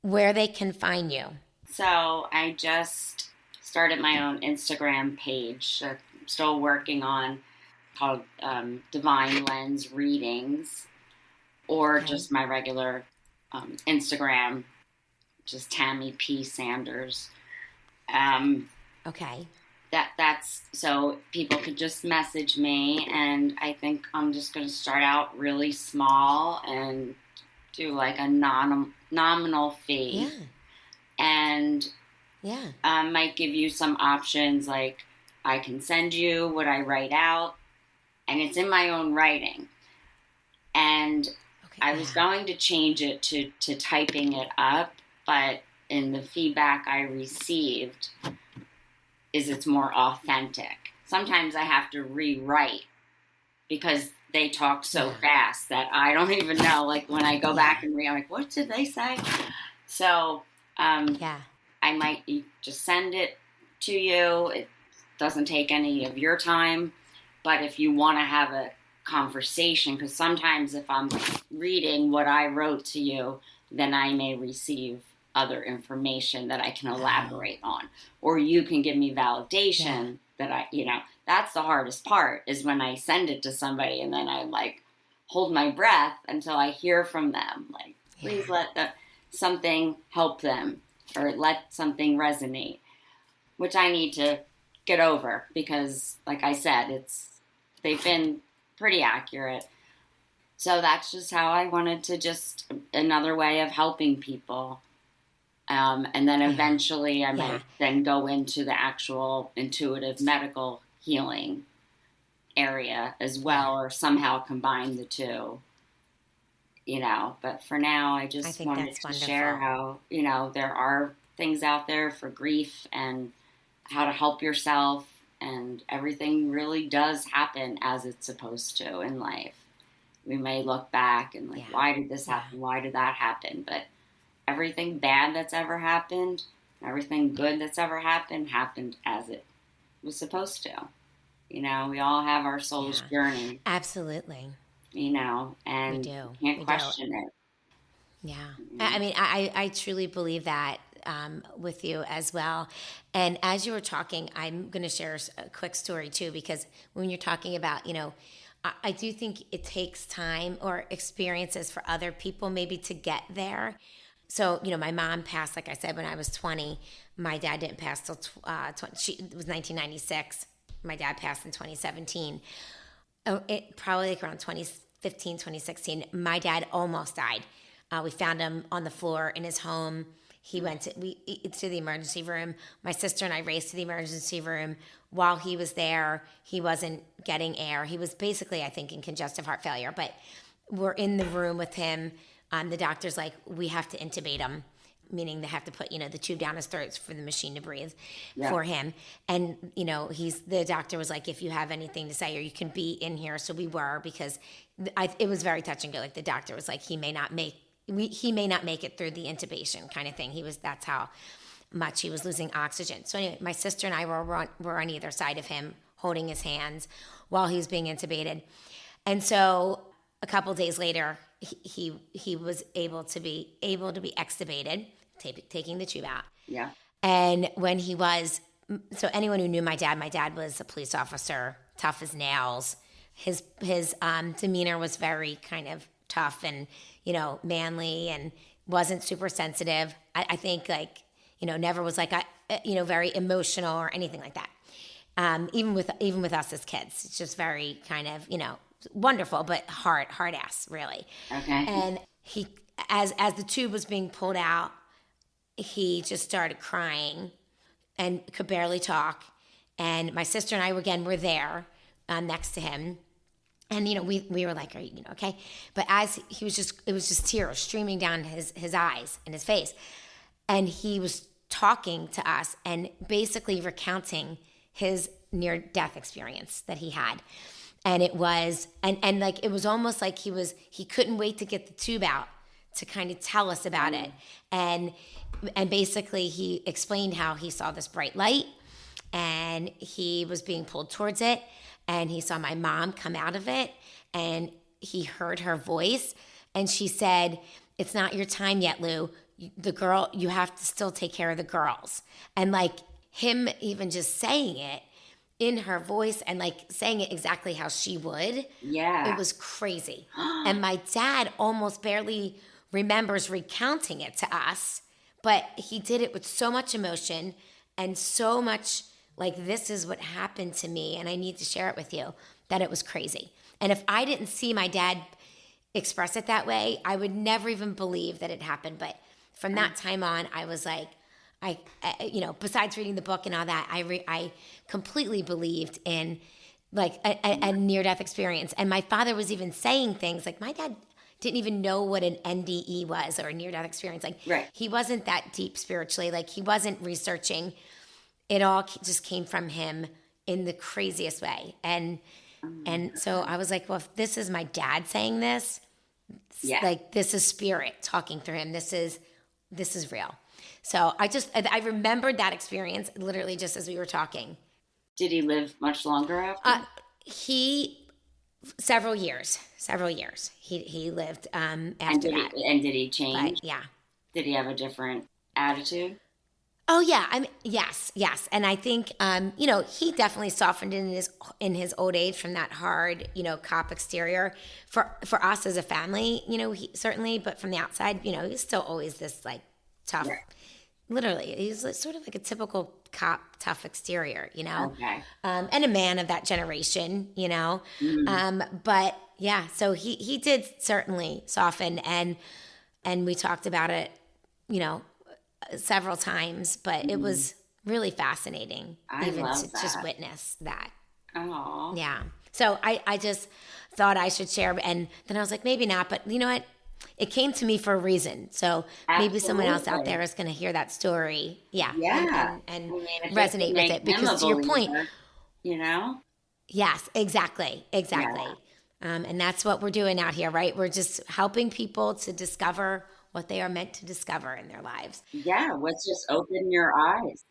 where they can find you. So I just started my own Instagram page. I'm still working on, called Divine Lens Readings, or just my regular Instagram, just Tami P. Sanders. Okay. That's so people could just message me, and I think I'm just going to start out really small and do like a nominal fee. And might give you some options, like I can send you what I write out, and it's in my own writing. And I was going to change it to typing it up, but in the feedback I received is it's more authentic. Sometimes I have to rewrite because they talk so fast that I don't even know. Like when I go back and read, I'm like, what did they say? So I might just send it to you. It doesn't take any of your time. But if you want to have a conversation, because sometimes if I'm reading what I wrote to you, then I may receive other information that I can elaborate on, or you can give me validation that that's the hardest part, is when I send it to somebody and then I like hold my breath until I hear from them. Like, please let something help them, or let something resonate, which I need to get over, because like I said, they've been pretty accurate. So that's just how I wanted to, just another way of helping people. And then eventually I might then go into the actual intuitive medical healing area as well, or somehow combine the two, but for now I just wanted to share how, there are things out there for grief and how to help yourself, and everything really does happen as it's supposed to in life. We may look back and like, why did this happen? Why did that happen? But everything bad that's ever happened, everything good that's ever happened as it was supposed to. We all have our soul's journey. Absolutely. And we do. Can't question it. Yeah. I mean, I truly believe that with you as well. And as you were talking, I'm going to share a quick story too, because when you're talking about, I do think it takes time or experiences for other people maybe to get there. So, my mom passed, like I said, when I was 20. My dad didn't pass till it was 1996. My dad passed in 2017. Probably like around 2015, 2016. My dad almost died. We found him on the floor in his home. He went to the emergency room. My sister and I raced to the emergency room. While he was there, he wasn't getting air. He was basically, I think, in congestive heart failure. But we're in the room with him. The doctor's like, we have to intubate him, meaning they have to put, the tube down his throat for the machine to breathe for him. And, the doctor was like, if you have anything to say or you can be in here. So we were, because it was very touch and go. Like the doctor was like, he may not make it through the intubation kind of thing. That's how much he was losing oxygen. So anyway, my sister and I were on either side of him, holding his hands while he was being intubated. And so a couple of days later, he was able to be extubated, taking the tube out. Yeah. And when he was, so anyone who knew my dad was a police officer, tough as nails. His demeanor was very kind of tough and, manly, and wasn't super sensitive. I think never was like, very emotional or anything like that. Even with us as kids, it's just very kind of, wonderful, but hard ass, really. Okay. And he, as the tube was being pulled out, he just started crying and could barely talk. And my sister and I were there next to him. And, we were like, are you okay? But as it was just tears streaming down his eyes and his face. And he was talking to us and basically recounting his near-death experience that he had. And it was, and like, it was almost like he couldn't wait to get the tube out to kind of tell us about it. And basically he explained how he saw this bright light and he was being pulled towards it. And he saw my mom come out of it and he heard her voice. And she said, "It's not your time yet, Lou. You have to still take care of the girls." And like him even just saying it in her voice and like saying it exactly how she would. Yeah. It was crazy. And my dad almost barely remembers recounting it to us, but he did it with so much emotion and so much like, this is what happened to me and I need to share it with you, that it was crazy. And if I didn't see my dad express it that way, I would never even believe that it happened. But from that time on, I was like, I besides reading the book and all that, I completely believed in like a near-death experience. And my father was even saying things like, my dad didn't even know what an NDE was, or a near-death experience. Like, right. He wasn't that deep spiritually. Like, he wasn't researching. It all just came from him in the craziest way. And so I was like, well, if this is my dad saying this, like, this is spirit talking through him. This is real. So I remembered that experience literally just as we were talking. Did he live much longer after? Several years. He lived after that. And did he change? But, yeah. Did he have a different attitude? Oh yeah, yes, and I think he definitely softened in his old age from that hard cop exterior. For us as a family, he certainly, but from the outside, he's still always this like tough. Right. Literally, he's sort of like a typical cop, tough exterior, Okay. And a man of that generation, Mm-hmm. But yeah, so he did certainly soften, and we talked about it, several times, but it was really fascinating to just witness that. Oh. Yeah. So I just thought I should share, and then I was like, maybe not, but you know what? It came to me for a reason. So maybe someone else out there is going to hear that story. Yeah. Yeah. And resonate with it, because to your point, Yes, exactly. Yeah. And that's what we're doing out here, right? We're just helping people to discover what they are meant to discover in their lives. Yeah, let's just open your eyes.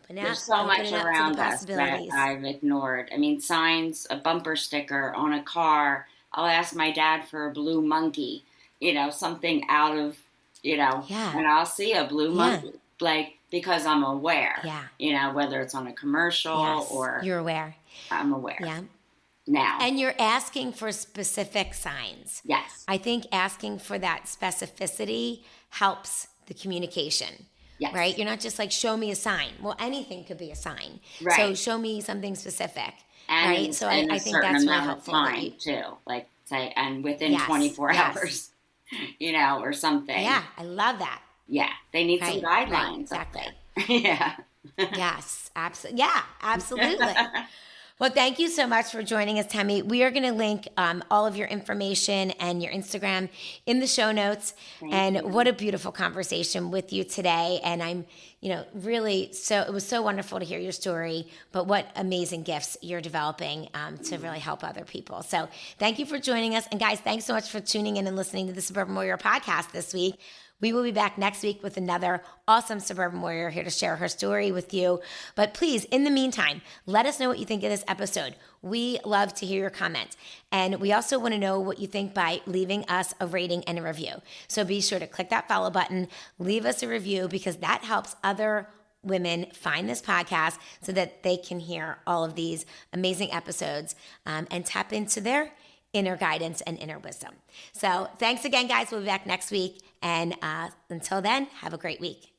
There's so much around us that I've ignored. I mean, signs, a bumper sticker on a car. I'll ask my dad for a blue monkey, something out of, and I'll see a blue monkey, like, because I'm aware, whether it's on a commercial or. You're aware. I'm aware. Yeah. Now. And you're asking for specific signs. Yes. I think asking for that specificity helps the communication. Yes. Right? You're not just like, show me a sign. Well, anything could be a sign. Right. So show me something specific. And right? So I think that's really helpful. Time, too. Like, say, and within 24 hours. or something. Yeah, I love that. Yeah, they need some Right, guidelines exactly. up there. Yeah. Yes, absolutely. Yeah, absolutely. Well, thank you so much for joining us, Tami. We are going to link all of your information and your Instagram in the show notes. Thank And what you. a beautiful conversation with you today. And I'm, really it was so wonderful to hear your story, but what amazing gifts you're developing to really help other people. So thank you for joining us. And guys, thanks so much for tuning in and listening to the Suburban Warrior podcast this week. We will be back next week with another awesome Suburban Warrior here to share her story with you. But please, in the meantime, let us know what you think of this episode. We love to hear your comments. And we also want to know what you think by leaving us a rating and a review. So be sure to click that follow button, leave us a review, because that helps other women find this podcast so that they can hear all of these amazing episodes and tap into their inner guidance and inner wisdom. So thanks again, guys. We'll be back next week. And until then, have a great week.